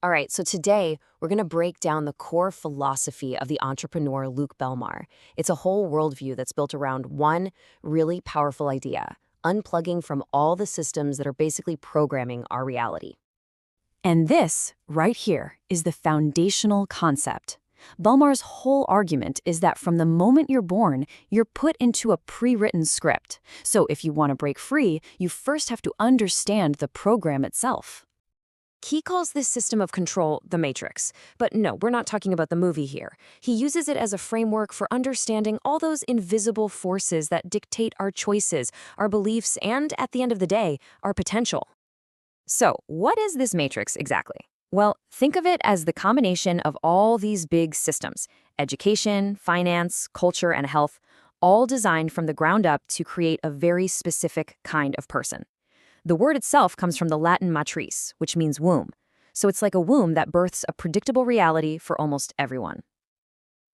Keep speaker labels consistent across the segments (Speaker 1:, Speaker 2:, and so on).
Speaker 1: All right, so today we're going to break down the core philosophy of the entrepreneur Luke Belmar. It's a whole worldview that's built around one really powerful idea: unplugging from all the systems that are basically programming our reality.
Speaker 2: And this, right here, is the foundational concept. Belmar's whole argument is that from the moment you're born, you're put into a pre-written script. So if you want to break free, you first have to understand the program itself.
Speaker 1: He calls this system of control the Matrix. But no, we're not talking about the movie here. He uses it as a framework for understanding all those invisible forces that dictate our choices, our beliefs, and, at the end of the day, our potential. So, what is this matrix exactly? Well, think of it as the combination of all these big systems: education, finance, culture, and health, all designed from the ground up to create a very specific kind of person. The word itself comes from the Latin matrice, which means womb. So it's like a womb that births a predictable reality for almost everyone.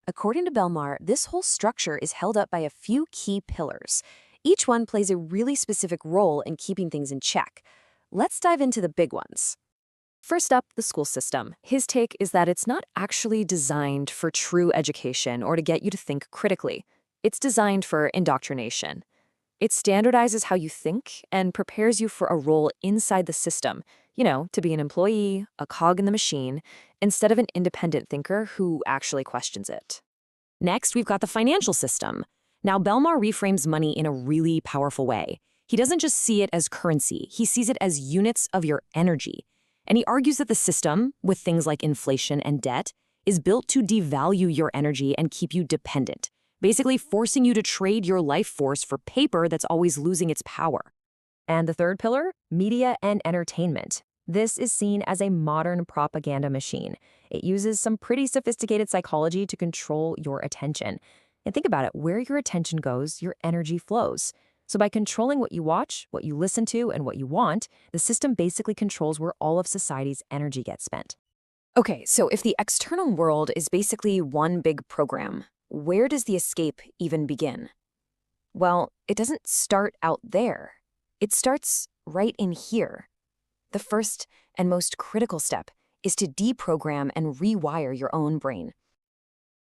Speaker 1: According to Belmar, this whole structure is held up by a few key pillars. Each one plays a really specific role in keeping things in check. Let's dive into the big ones. First up, the school system. His take is that it's not actually designed for true education or to get you to think critically. It's designed for indoctrination. It standardizes how you think and prepares you for a role inside the system, to be an employee, a cog in the machine, instead of an independent thinker who actually questions it. Next, we've got the financial system. Now, Belmar reframes money in a really powerful way. He doesn't just see it as currency, he sees it as units of your energy. And he argues that the system, with things like inflation and debt, is built to devalue your energy and keep you dependent, basically forcing you to trade your life force for paper that's always losing its power. And the third pillar, media and entertainment. This is seen as a modern propaganda machine. It uses some pretty sophisticated psychology to control your attention. And think about it, where your attention goes, your energy flows. So by controlling what you watch, what you listen to, and what you want, the system basically controls where all of society's energy gets spent. Okay, so if the external world is basically one big program, where does the escape even begin? Well, it doesn't start out there. It starts right in here. The first and most critical step is to deprogram and rewire your own brain.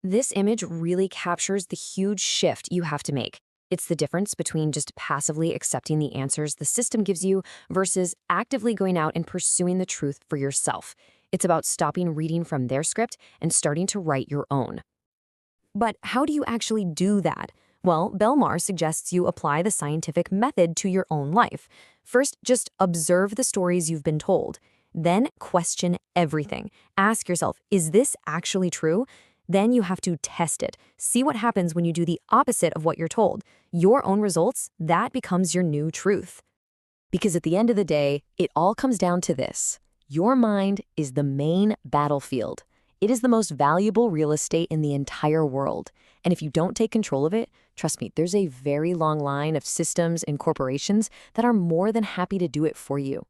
Speaker 1: This image really captures the huge shift you have to make. It's the difference between just passively accepting the answers the system gives you versus actively going out and pursuing the truth for yourself. It's about stopping reading from their script and starting to write your own. But how do you actually do that? Well, Belmar suggests you apply the scientific method to your own life. First, just observe the stories you've been told. Then question everything. Ask yourself, is this actually true? Then you have to test it. See what happens when you do the opposite of what you're told. Your own results, that becomes your new truth. Because at the end of the day, it all comes down to this: your mind is the main battlefield. It is the most valuable real estate in the entire world. And if you don't take control of it, trust me, there's a very long line of systems and corporations that are more than happy to do it for you.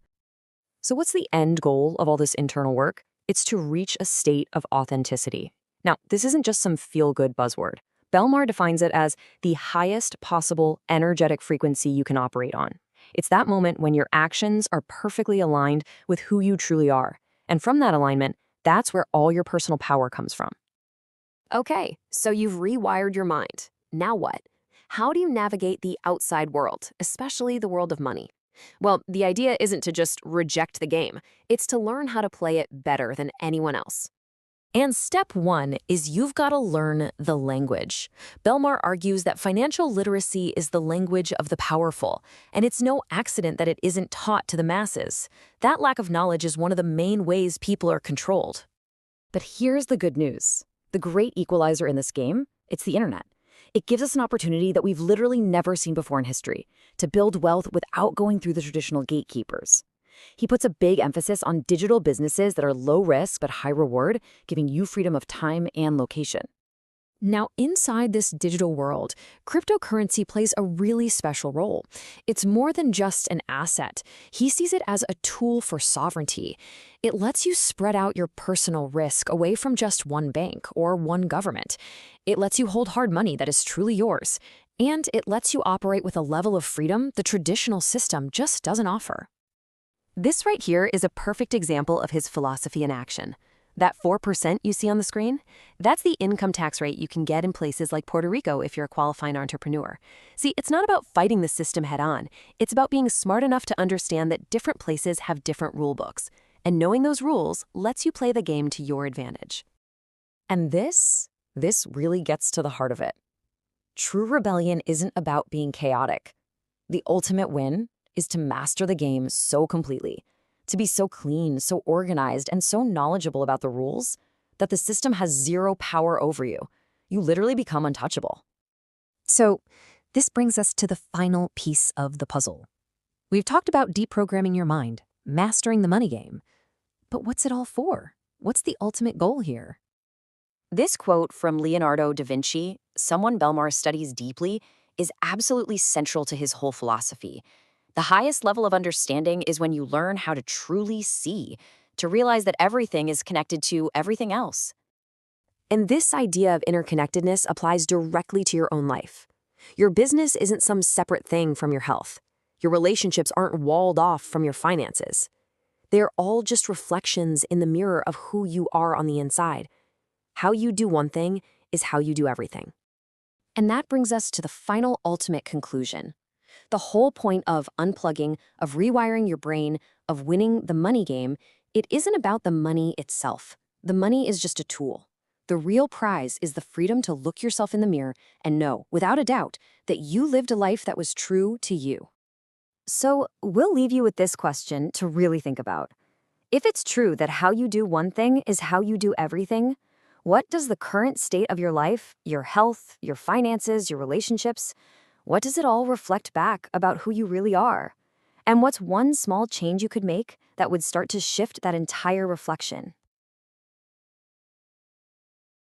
Speaker 1: So what's the end goal of all this internal work? It's to reach a state of authenticity. Now, this isn't just some feel-good buzzword. Belmar defines it as the highest possible energetic frequency you can operate on. It's that moment when your actions are perfectly aligned with who you truly are. And from that alignment, that's where all your personal power comes from. Okay, so you've rewired your mind. Now what? How do you navigate the outside world, especially the world of money? Well, the idea isn't to just reject the game. It's to learn how to play it better than anyone else. And step one is you've got to learn the language. Belmar argues that financial literacy is the language of the powerful, and it's no accident that it isn't taught to the masses. That lack of knowledge is one of the main ways people are controlled. But here's the good news. The great equalizer in this game, it's the internet. It gives us an opportunity that we've literally never seen before in history, to build wealth without going through the traditional gatekeepers. He puts a big emphasis on digital businesses that are low risk but high reward, giving you freedom of time and location. Now, inside this digital world, cryptocurrency plays a really special role. It's more than just an asset. He sees it as a tool for sovereignty. It lets you spread out your personal risk away from just one bank or one government. It lets you hold hard money that is truly yours. And it lets you operate with a level of freedom the traditional system just doesn't offer.
Speaker 2: This right here is a perfect example of his philosophy in action. That 4% you see on the screen, that's the income tax rate you can get in places like Puerto Rico if you're a qualifying entrepreneur. See, it's not about fighting the system head on. It's about being smart enough to understand that different places have different rule books. And knowing those rules lets you play the game to your advantage.
Speaker 1: And this really gets to the heart of it. True rebellion isn't about being chaotic. The ultimate win is to master the game so completely, to be so clean, so organized, and so knowledgeable about the rules that the system has zero power over you. You literally become untouchable. So, this brings us to the final piece of the puzzle. We've talked about deprogramming your mind, mastering the money game. But what's it all for? What's the ultimate goal here?
Speaker 2: This quote from Leonardo da Vinci, someone Belmar studies deeply, is absolutely central to his whole philosophy. The highest level of understanding is when you learn how to truly see, to realize that everything is connected to everything else.
Speaker 1: And this idea of interconnectedness applies directly to your own life. Your business isn't some separate thing from your health. Your relationships aren't walled off from your finances. They're all just reflections in the mirror of who you are on the inside. How you do one thing is how you do everything. And that brings us to the final ultimate conclusion. The whole point of unplugging, of rewiring your brain, of winning the money game, it isn't about the money itself. The money is just a tool. The real prize is the freedom to look yourself in the mirror and know, without a doubt, that you lived a life that was true to you. So, we'll leave you with this question to really think about. If it's true that how you do one thing is how you do everything, what does the current state of your life, your health, your finances, your relationships, what does it all reflect back about who you really are? And what's one small change you could make that would start to shift that entire reflection?